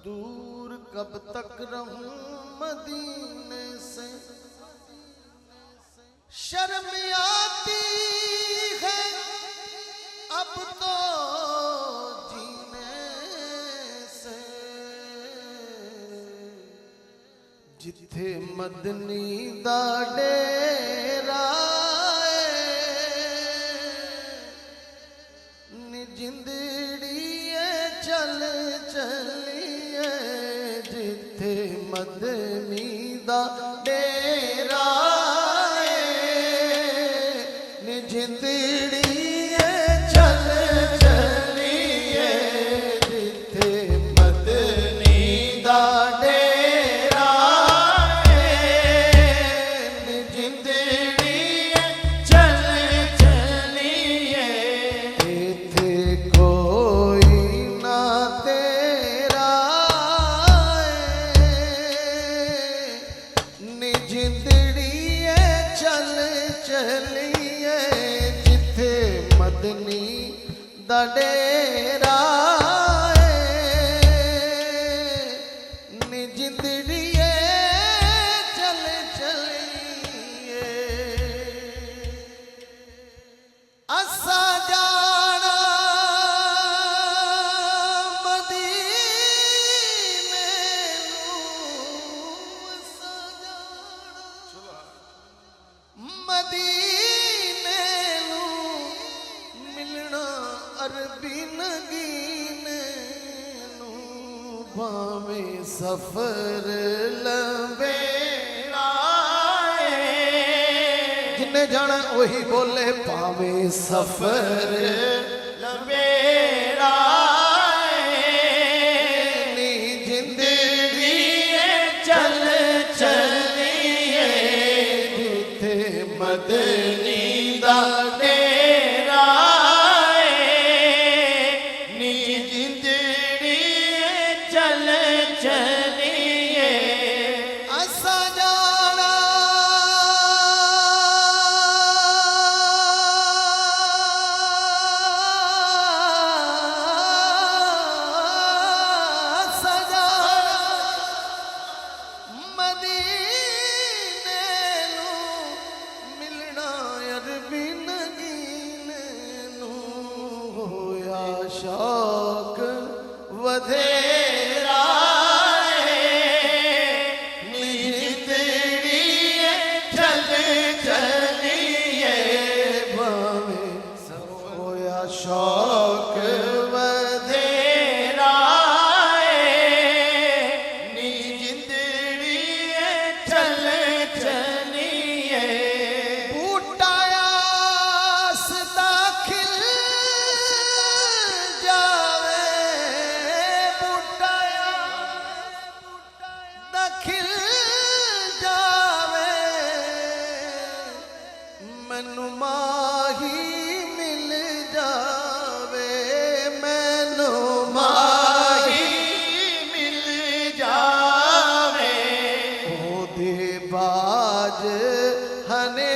दूर कब तक रहूं मदीने से, शर्म आती है अब तो जीने से। जिथे मदनी दा डेरा जिंदड़िए चल चलिए, जिथे मदनी दा डेरा जिंदड़िए चल चलिए, जिथे मदनी दा डेरा जिंदड़िए चल चलिए। इथे कोई ना तेरा जिंदड़िए चल चलिए, जिथे मदनी दा डेरा जिंदड़िए चल चलिए। असा जाना मदीने मदीने मिलना अरबी नगीने भावें सफर लंबेरा। जिन्हें जाना वही बोले भावें सफर लंबेरा। जिंदड़िए चल चलिए, जिथे मदनी दा डेरा जिंदड़िए चल चलिए। असा जाना असा जाना मदीने मिलना अरबी नगीने होया शौक वधेरा। जिंदड़िए चल चलिए, भावें होया शौक वधेरा। जिंदड़िए चल चलिए। बूटायास दाखिल जावे, बूटायास दाखिल जावे, मैनू माही मिल जावे, मैनू माही मिल जावे। ओदे बाज हने